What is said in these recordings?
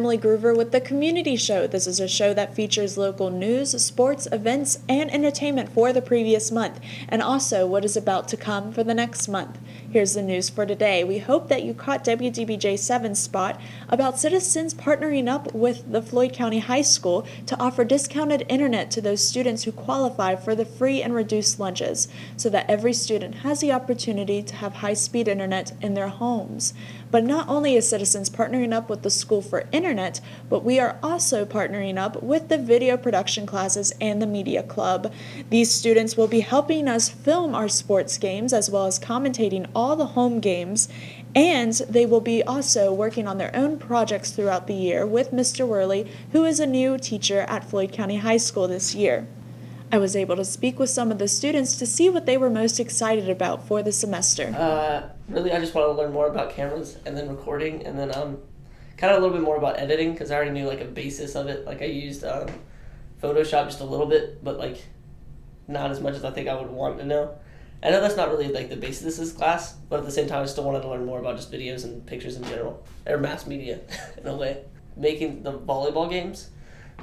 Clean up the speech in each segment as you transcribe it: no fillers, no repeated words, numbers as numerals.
Emily Groover with the Community Show. This is a show that features local news, sports, events, and entertainment for the previous month, and also what is about to come for the next month. Here's the news for today. We hope that you caught WDBJ7's spot about citizens partnering up with the Floyd County High School to offer discounted internet to those students who qualify for the free and reduced lunches, so that every student has the opportunity to have high-speed internet in their homes. But not only is Citizens partnering up with the school for internet, but we are also partnering up with the video production classes and the media club. These students will be helping us film our sports games as well as commentating all the home games, and they will be also working on their own projects throughout the year with Mr. Worley, who is a new teacher at Floyd County High School this year. I was able to speak with some of the students to see what they were most excited about for the semester. Really, I just want to learn more about cameras and then recording, and then kind of a little bit more about editing, because I already knew like a basis of it. Like I used Photoshop just a little bit, but like not as much as I think I would want to know. I know that's not really like the basis of this class, but at the same time I still wanted to learn more about just videos and pictures in general, or mass media in a way. Making the volleyball games,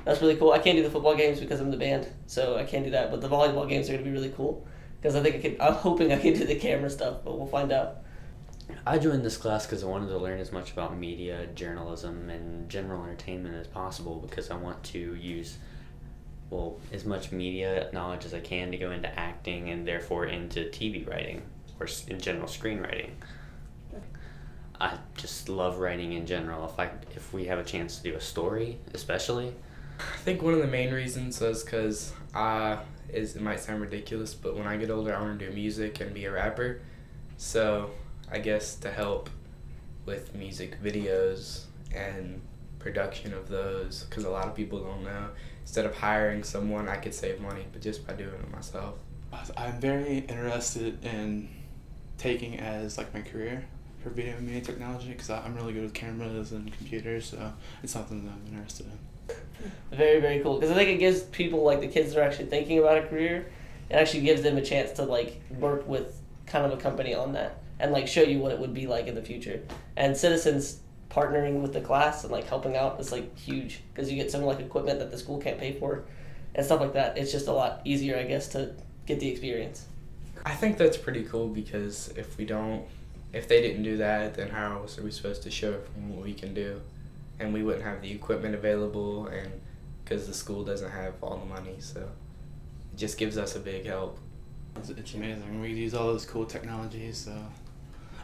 that's really cool. I can't do the football games because I'm in the band, so I can't do that, but the volleyball games are going to be really cool, because I'm hoping I can do the camera stuff, but we'll find out. I joined this class because I wanted to learn as much about media, journalism, and general entertainment as possible, because I want to use as much media knowledge as I can to go into acting and therefore into TV writing or in general screenwriting. I just love writing in general. If we have a chance to do a story, especially. I think one of the main reasons is because it might sound ridiculous, but when I get older I want to do music and be a rapper. So I guess to help with music videos and production of those, because a lot of people don't know. Instead of hiring someone, I could save money, but just by doing it myself. I'm very interested in taking as like my career for video and media technology, because I'm really good with cameras and computers, so it's something that I'm interested in. Very, very cool, because I think it gives people, like the kids that are actually thinking about a career, it actually gives them a chance to like work with kind of a company on that and like show you what it would be like in the future. And Citizens partnering with the class and like helping out is like huge, because you get some like equipment that the school can't pay for and stuff like that. It's just a lot easier, I guess, to get the experience. I think that's pretty cool, because if they didn't do that, then how else are we supposed to show everyone what we can do? And we wouldn't have the equipment available, and because the school doesn't have all the money, so it just gives us a big help. It's amazing. We use all those cool technologies,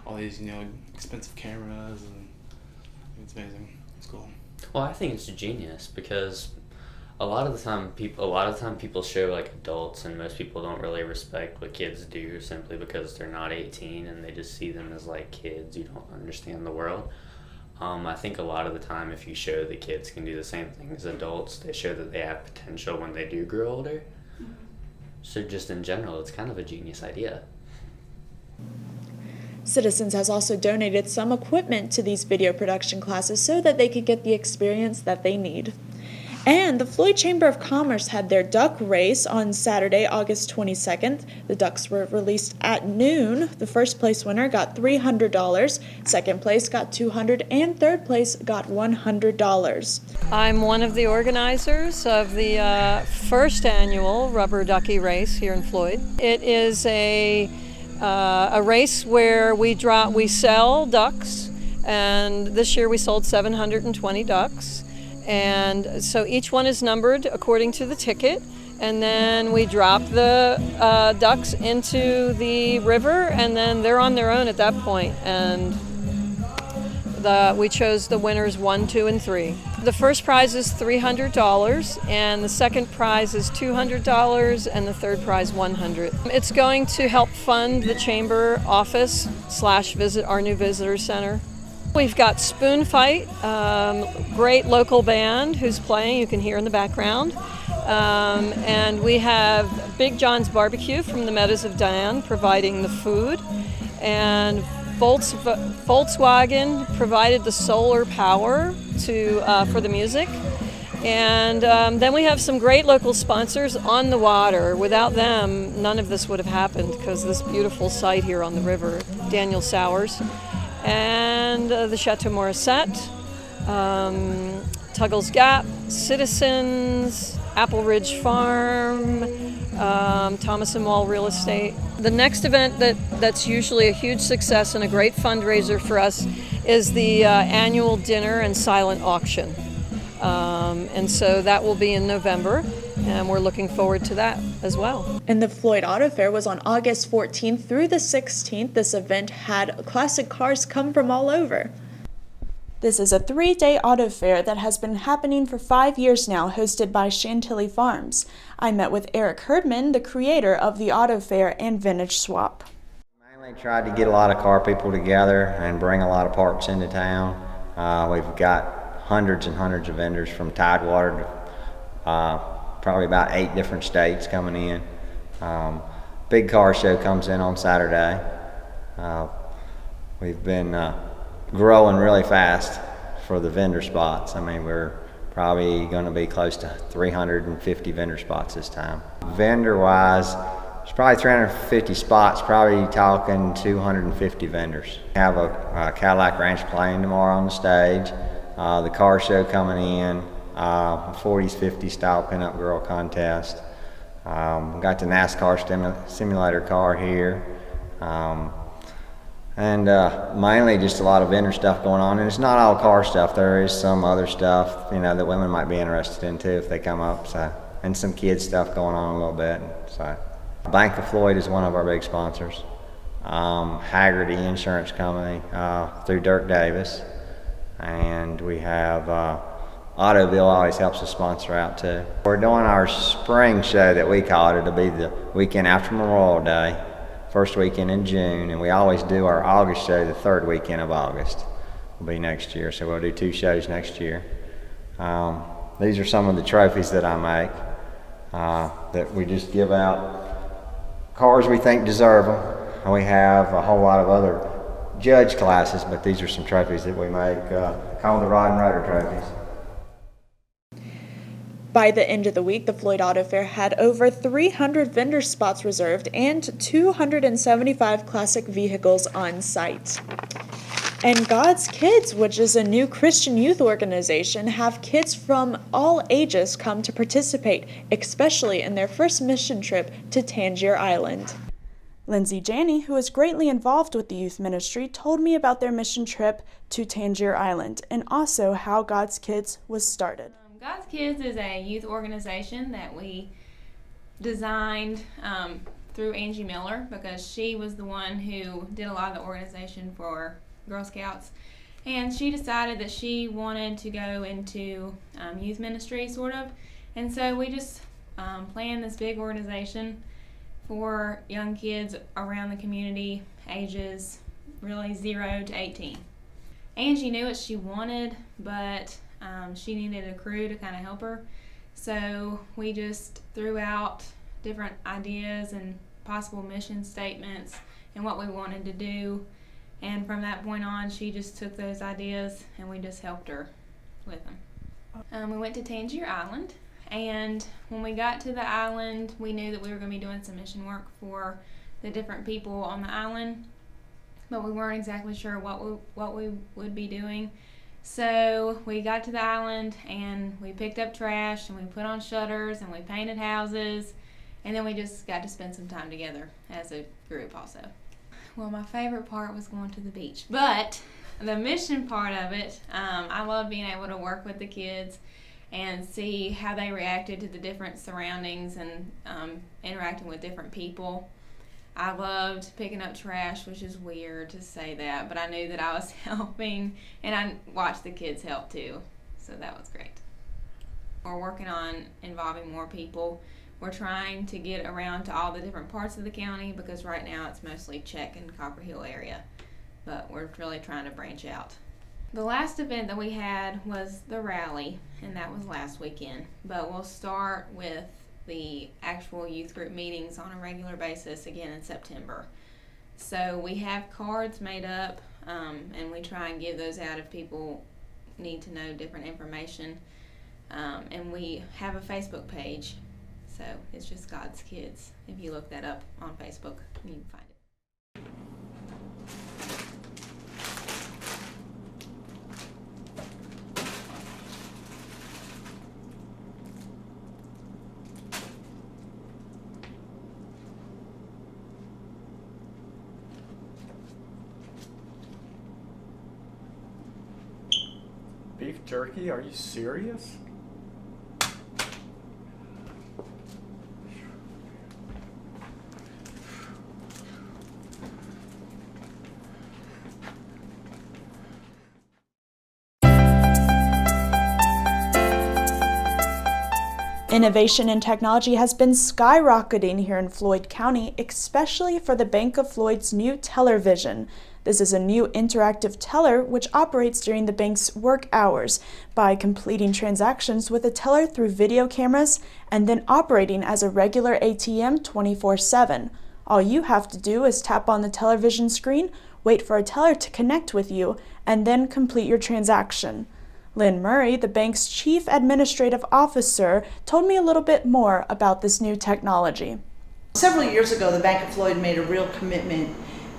all these expensive cameras, and it's amazing. It's cool. Well, I think it's genius, because a lot of the time people show like adults, and most people don't really respect what kids do simply because they're not 18 and they just see them as like kids who don't understand the world. I think a lot of the time if you show that kids can do the same thing as adults, they show that they have potential when they do grow older. So just in general, it's kind of a genius idea. Citizens has also donated some equipment to these video production classes so that they could get the experience that they need. And the Floyd Chamber of Commerce had their duck race on Saturday, August 22nd. The ducks were released at noon. The first place winner got $300, second place got $200, and third place got $100. I'm one of the organizers of the first annual rubber ducky race here in Floyd. It is a race where we sell ducks, and this year we sold 720 ducks. And so each one is numbered according to the ticket, and then we drop the ducks into the river, and then they're on their own at that point. And we chose the winners 1, 2, and 3. The first prize is $300, and the second prize is $200, and the third prize $100. It's going to help fund the chamber office / visit our new visitor center. We've got Spoon Fight, great local band who's playing, you can hear in the background. And we have Big John's Barbecue from the Meadows of Dan providing the food. And Volkswagen provided the solar power for the music. And then we have some great local sponsors on the water. Without them, none of this would have happened, because this beautiful site here on the river, Daniel Sowers, and the Chateau Morissette, Tuggles Gap, Citizens, Apple Ridge Farm, Thomas and Wall Real Estate. The next event that's usually a huge success and a great fundraiser for us is the annual dinner and silent auction. And so that will be in November, and we're looking forward to that as well. And the Floyd Auto Fair was on August 14th through the 16th. This event had classic cars come from all over. This is a 3-day auto fair that has been happening for 5 years now, hosted by Chantilly Farms. I met with Eric Herdman, the creator of the auto fair and Vintage Swap. Mainly tried to get a lot of car people together and bring a lot of parts into town. We've got hundreds and hundreds of vendors from Tidewater to probably about 8 different states coming in. Big car show comes in on Saturday. We've been growing really fast for the vendor spots. I mean, we're probably going to be close to 350 vendor spots this time. Vendor-wise, there's probably 350 spots, probably talking 250 vendors. We have a Cadillac Ranch playing tomorrow on the stage, the car show coming in, 40s, 50s style pinup girl contest. We got the NASCAR simulator car here. And mainly just a lot of vendor stuff going on, and it's not all car stuff. There is some other stuff, that women might be interested in too if they come up. So, and some kids stuff going on a little bit. So, Bank of Floyd is one of our big sponsors. Haggerty Insurance Company through Dirk Davis, and we have Autoville always helps us sponsor out too. We're doing our spring show that we call it. It'll be the weekend after Memorial Day. First weekend in June, and we always do our August show the third weekend of August. Will be next year, so we'll do 2 shows next year. These are some of the trophies that I make that we just give out. Cars we think deserve them. And we have a whole lot of other judge classes, but these are some trophies that we make called the Rod and Rotor trophies. By the end of the week, the Floyd Auto Fair had over 300 vendor spots reserved and 275 classic vehicles on site. And God's Kids, which is a new Christian youth organization, have kids from all ages come to participate, especially in their first mission trip to Tangier Island. Lindsay Janney, who is greatly involved with the youth ministry, told me about their mission trip to Tangier Island and also how God's Kids was started. God's Kids is a youth organization that we designed through Angie Miller, because she was the one who did a lot of the organization for Girl Scouts, and she decided that she wanted to go into youth ministry sort of, and so we just planned this big organization for young kids around the community, ages really 0 to 18. Angie knew what she wanted, but she needed a crew to kind of help her. So we just threw out different ideas and possible mission statements and what we wanted to do. And from that point on, she just took those ideas and we just helped her with them. We went to Tangier Island, and when we got to the island, we knew that we were going to be doing some mission work for the different people on the island, but we weren't exactly sure what we would be doing. So we got to the island and we picked up trash and we put on shutters and we painted houses, and then we just got to spend some time together as a group also. Well, my favorite part was going to the beach, but the mission part of it, I love being able to work with the kids and see how they reacted to the different surroundings and interacting with different people. I loved picking up trash, which is weird to say that, but I knew that I was helping, and I watched the kids help too, so that was great. We're working on involving more people. We're trying to get around to all the different parts of the county, because right now it's mostly Czech and Copper Hill area, but we're really trying to branch out. The last event that we had was the rally, and that was last weekend, but we'll start with the actual youth group meetings on a regular basis again in September. So we have cards made up, and we try and give those out if people need to know different information. And we have a Facebook page, so it's just God's Kids. If you look that up on Facebook, you can find it. beef jerky? Are you serious? Innovation in technology has been skyrocketing here in Floyd County, especially for the Bank of Floyd's new TellerVision. This is a new interactive teller which operates during the bank's work hours by completing transactions with a teller through video cameras and then operating as a regular ATM 24/7. All you have to do is tap on the TellerVision screen, wait for a teller to connect with you, and then complete your transaction. Lynn Murray, the bank's chief administrative officer, told me a little bit more about this new technology. Several years ago, the Bank of Floyd made a real commitment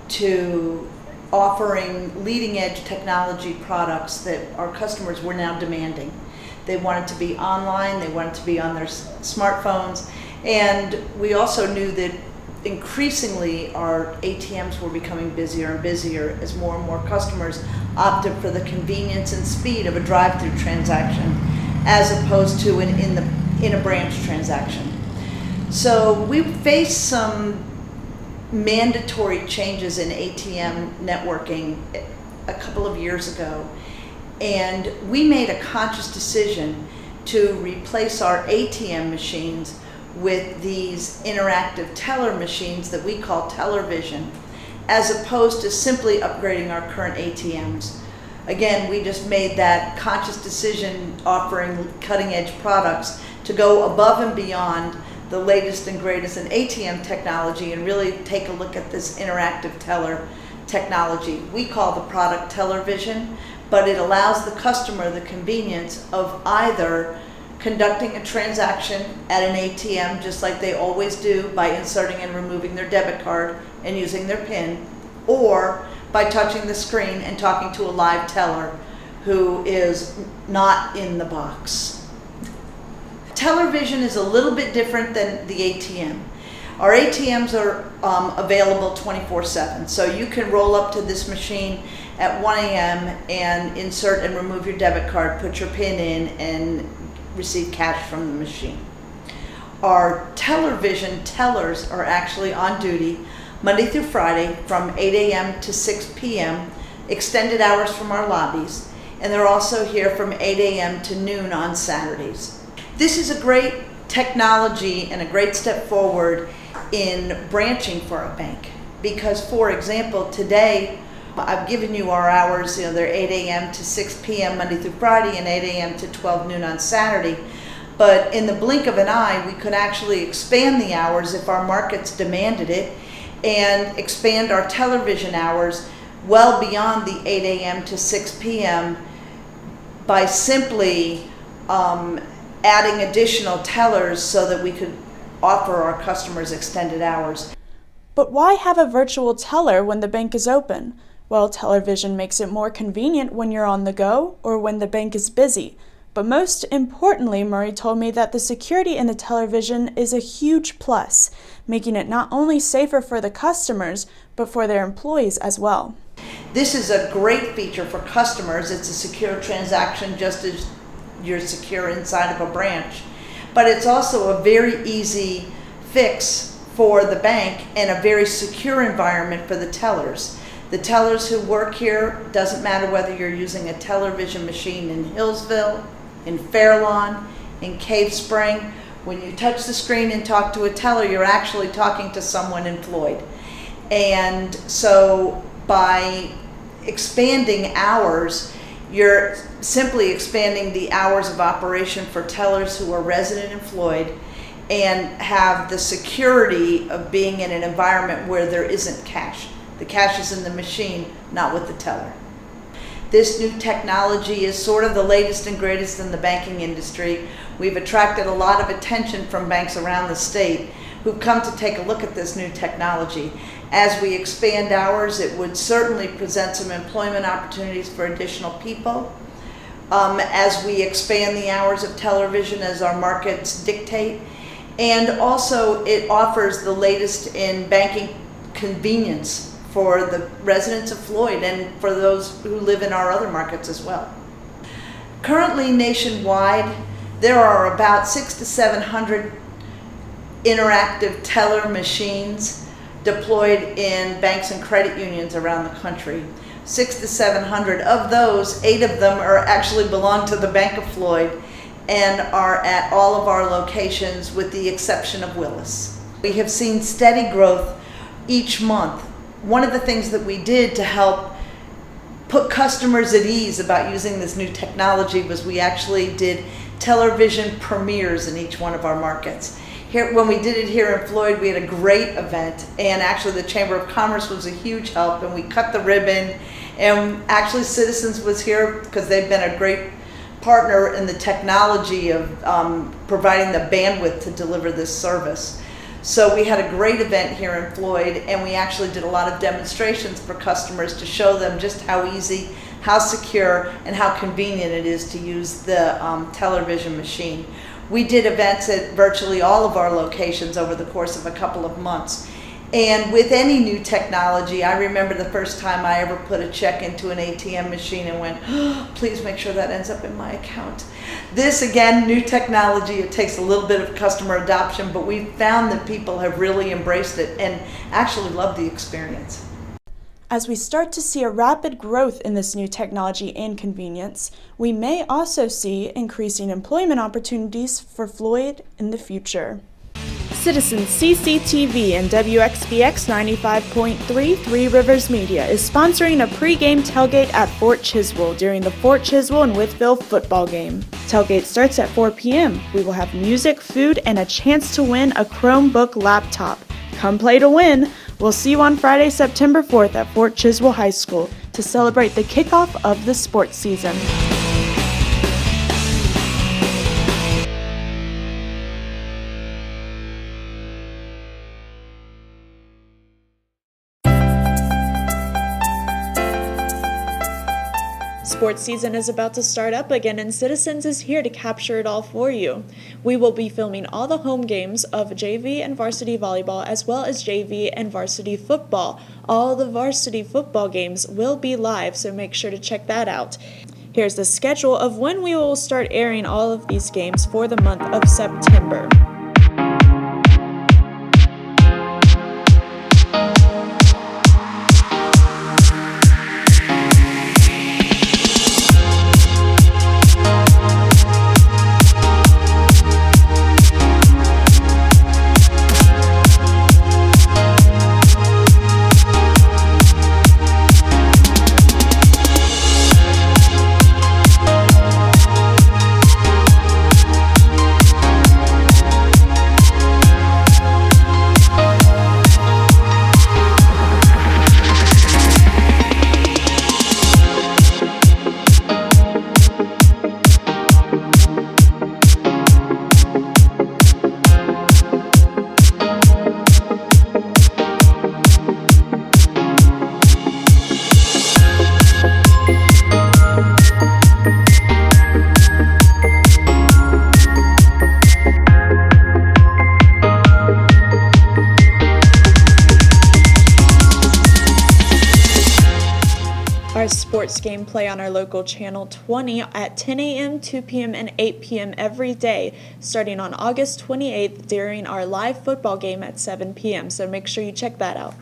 to offering leading-edge technology products that our customers were now demanding. They wanted to be online, they wanted to be on their smartphones, and we also knew that increasingly our ATMs were becoming busier and busier as more and more customers opted for the convenience and speed of a drive-through transaction as opposed to an in a branch transaction. So we faced some mandatory changes in ATM networking a couple of years ago, and we made a conscious decision to replace our ATM machines with these interactive teller machines that we call TellerVision, as opposed to simply upgrading our current ATMs. Again, we just made that conscious decision, offering cutting-edge products, to go above and beyond the latest and greatest in ATM technology and really take a look at this interactive teller technology. We call the product TellerVision, but it allows the customer the convenience of either conducting a transaction at an ATM just like they always do by inserting and removing their debit card and using their PIN, or by touching the screen and talking to a live teller who is not in the box. TellerVision is a little bit different than the ATM. Our ATMs are available 24/7, so you can roll up to this machine at 1 a.m. and insert and remove your debit card, put your PIN in, and receive cash from the machine. Our TellerVision tellers are actually on duty Monday through Friday from 8 a.m. to 6 p.m., extended hours from our lobbies, and they're also here from 8 a.m. to noon on Saturdays. This is a great technology and a great step forward in branching for a bank because, for example, today I've given you our hours, they're 8 a.m. to 6 p.m. Monday through Friday and 8 a.m. to 12 noon on Saturday. But in the blink of an eye, we could actually expand the hours if our markets demanded it and expand our TellerVision hours well beyond the 8 a.m. to 6 p.m. by simply adding additional tellers so that we could offer our customers extended hours. But why have a virtual teller when the bank is open? Well, TellerVision makes it more convenient when you're on the go or when the bank is busy. But most importantly, Murray told me that the security in the TellerVision is a huge plus, making it not only safer for the customers, but for their employees as well. This is a great feature for customers. It's a secure transaction just as you're secure inside of a branch. But it's also a very easy fix for the bank and a very secure environment for the tellers. The tellers who work here, doesn't matter whether you're using a TellerVision machine in Hillsville, in Fairlawn, in Cave Spring. When you touch the screen and talk to a teller, you're actually talking to someone in Floyd. And so by expanding hours, you're simply expanding the hours of operation for tellers who are resident in Floyd and have the security of being in an environment where there isn't cash. The cash is in the machine, not with the teller. This new technology is sort of the latest and greatest in the banking industry. We've attracted a lot of attention from banks around the state who've come to take a look at this new technology. As we expand hours, it would certainly present some employment opportunities for additional people. As we expand the hours of TellerVision as our markets dictate, and also it offers the latest in banking convenience for the residents of Floyd and for those who live in our other markets as well. Currently nationwide, there are about 600 to 700 interactive teller machines deployed in banks and credit unions around the country. 600 to 700 of those, 8 of them are actually belong to the Bank of Floyd and are at all of our locations with the exception of Willis. We have seen steady growth each month. One of the things that we did to help put customers at ease about using this new technology was we actually did TellerVision premieres in each one of our markets. Here, when we did it here in Floyd, we had a great event, and actually the Chamber of Commerce was a huge help, and we cut the ribbon, and actually Citizens was here because they've been a great partner in the technology of providing the bandwidth to deliver this service. So we had a great event here in Floyd, and we actually did a lot of demonstrations for customers to show them just how easy, how secure, and how convenient it is to use the TellerVision machine. We did events at virtually all of our locations over the course of a couple of months. And with any new technology, I remember the first time I ever put a check into an ATM machine and went, oh, please make sure that ends up in my account. This, again, new technology, it takes a little bit of customer adoption, but we've found that people have really embraced it and actually love the experience. As we start to see a rapid growth in this new technology and convenience, we may also see increasing employment opportunities for Floyd in the future. Citizens CCTV and WXBX 95.3 Three Rivers Media is sponsoring a pregame tailgate at Fort Chiswell during the Fort Chiswell and Wytheville football game. Tailgate starts at 4 p.m. We will have music, food, and a chance to win a Chromebook laptop. Come play to win! We'll see you on Friday, September 4th at Fort Chiswell High School to celebrate the kickoff of the sports season. Sports season is about to start up again, and Citizens is here to capture it all for you. We will be filming all the home games of JV and varsity volleyball as well as JV and varsity football. All the varsity football games will be live, so make sure to check that out. Here's the schedule of when we will start airing all of these games for the month of September. Our sports game play on our local channel 20 at 10 a.m., 2 p.m., and 8 p.m. every day, starting on August 28th during our live football game at 7 p.m., so make sure you check that out.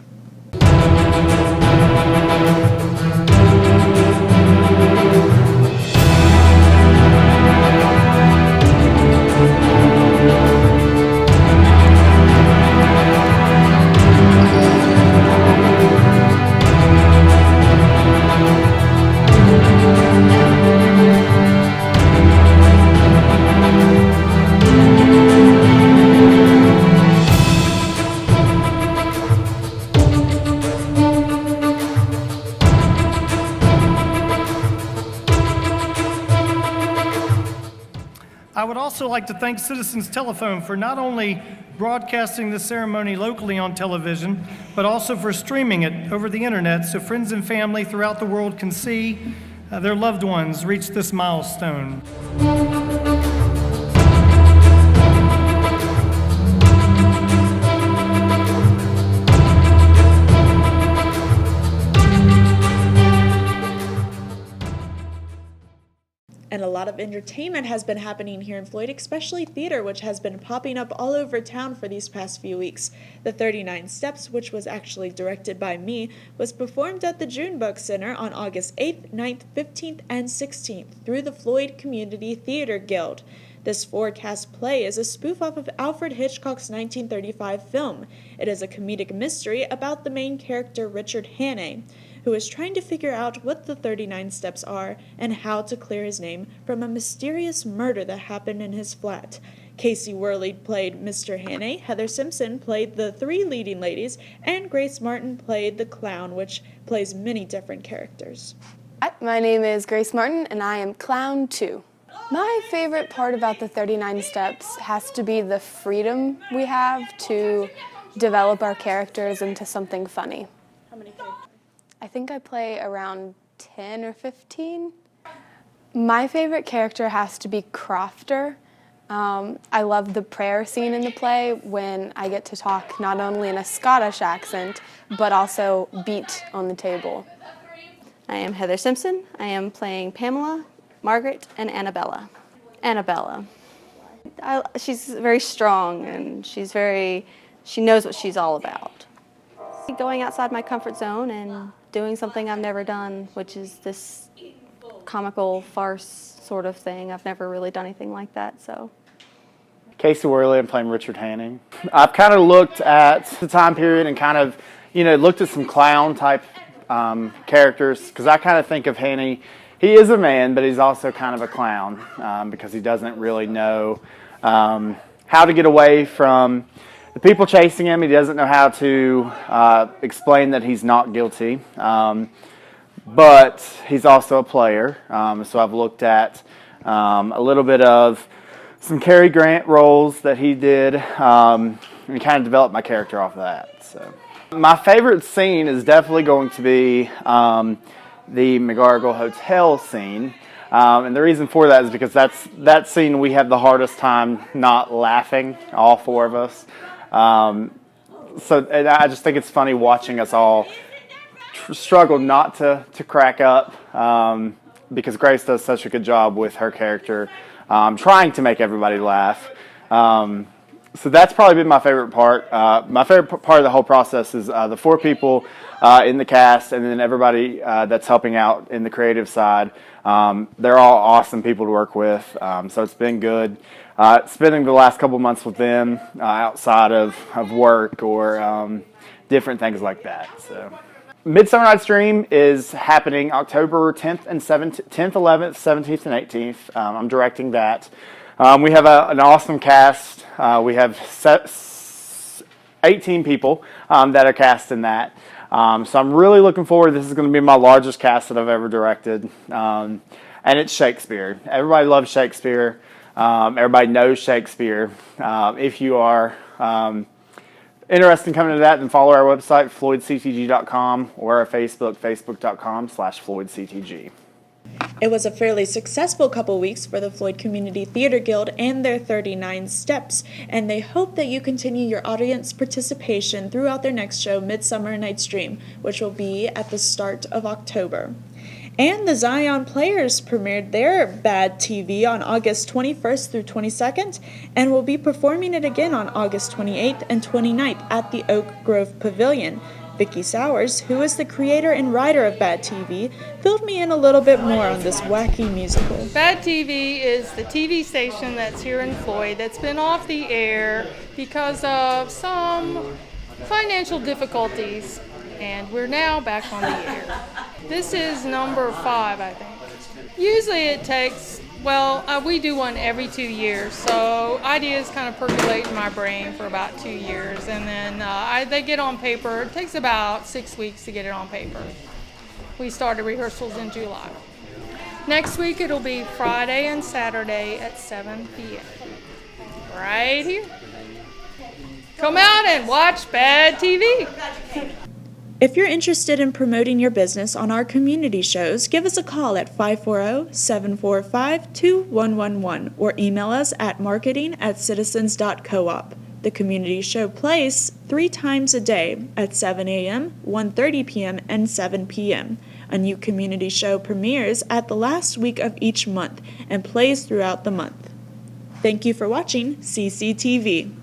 I would also like to thank Citizens Telephone for not only broadcasting this ceremony locally on television, but also for streaming it over the internet so friends and family throughout the world can see their loved ones reach this milestone. And a lot of entertainment has been happening here in Floyd, especially theater, which has been popping up all over town for these past few weeks. The 39 Steps, which was actually directed by me, was performed at the Junebug Center on August 8th, 9th, 15th, and 16th through the Floyd Community Theater Guild. This four-cast play is a spoof off of Alfred Hitchcock's 1935 film. It is a comedic mystery about the main character Richard Hannay, who is trying to figure out what the 39 Steps are and how to clear his name from a mysterious murder that happened in his flat. Casey Worley played Mr. Hannay, Heather Simpson played the three leading ladies, and Grace Martin played the clown, which plays many different characters. Hi, my name is Grace Martin, and I am Clown 2. My favorite part about the 39 Steps has to be the freedom we have to develop our characters into something funny. How many characters? I think I play around 10 or 15. My favorite character has to be Crofter. I love the prayer scene in the play when I get to talk not only in a Scottish accent, but also beat on the table. I am Heather Simpson. I am playing Pamela, Margaret, and Annabella. Annabella. She's very strong and she knows what she's all about. Going outside my comfort zone and doing something I've never done, which is this comical farce sort of thing. I've never really done anything like that, so. Casey Worley, I'm playing Richard Hanning. I've kind of looked at the time period and kind of, looked at some clown type characters, because I kind of think of Haney, he is a man, but he's also kind of a clown because he doesn't really know how to get away from the people chasing him. He doesn't know how to explain that he's not guilty, but he's also a player. So I've looked at a little bit of some Cary Grant roles that he did, and kind of developed my character off of that. So my favorite scene is definitely going to be the McGargle Hotel scene. And the reason for that is because that scene we have the hardest time not laughing, all four of us. So I just think it's funny watching us all struggle not to crack up because Grace does such a good job with her character trying to make everybody laugh. So that's probably been my favorite part. My favorite part of the whole process is the four people in the cast and then everybody that's helping out in the creative side. They're all awesome people to work with, so it's been good. Spending the last couple months with them outside of work or different things like that. So, Midsummer Night's Dream is happening October 10th and 11th, 17th, and 18th. I'm directing that. We have an awesome cast. We have 18 people that are cast in that. So I'm really looking forward. This is going to be my largest cast that I've ever directed. And it's Shakespeare. Everybody loves Shakespeare. Everybody knows Shakespeare. If you are interested in coming to that, then follow our website, floydctg.com, or our Facebook, facebook.com/floydctg. It was a fairly successful couple weeks for the Floyd Community Theater Guild and their 39 Steps, and they hope that you continue your audience participation throughout their next show, Midsummer Night's Dream, which will be at the start of October. And the Zion Players premiered their Bad TV on August 21st through 22nd, and will be performing it again on August 28th and 29th at the Oak Grove Pavilion. Vicky Sowers, who is the creator and writer of Bad TV, filled me in a little bit more on this wacky musical. Bad TV is the TV station that's here in Floyd that's been off the air because of some financial difficulties, and we're now back on the air. This is number 5, I think. Usually it takes, we do one every 2 years, so ideas kind of percolate in my brain for about 2 years, and then they get on paper. It takes about 6 weeks to get it on paper. We started rehearsals in July. Next week it'll be Friday and Saturday at 7 p.m. Right here. Come out and watch Bad TV. If you're interested in promoting your business on our community shows, give us a call at 540-745-2111 or email us at marketing@citizens.coop. The community show plays 3 times a day at 7 a.m., 1:30 p.m., and 7 p.m. A new community show premieres at the last week of each month and plays throughout the month. Thank you for watching CCTV.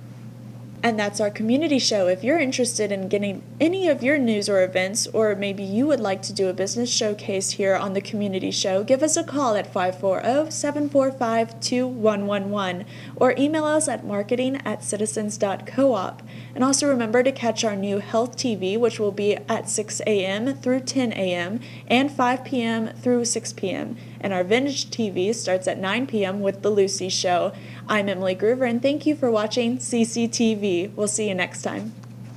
And that's our community show. If you're interested in getting any of your news or events, or maybe you would like to do a business showcase here on the community show, give us a call at 540-745-2111 or email us at marketing@citizens.coop. And also remember to catch our new Health TV, which will be at 6 a.m. through 10 a.m. and 5 p.m. through 6 p.m. And our Vintage TV starts at 9 p.m. with The Lucy Show. I'm Emily Groover, and thank you for watching CCTV. We'll see you next time.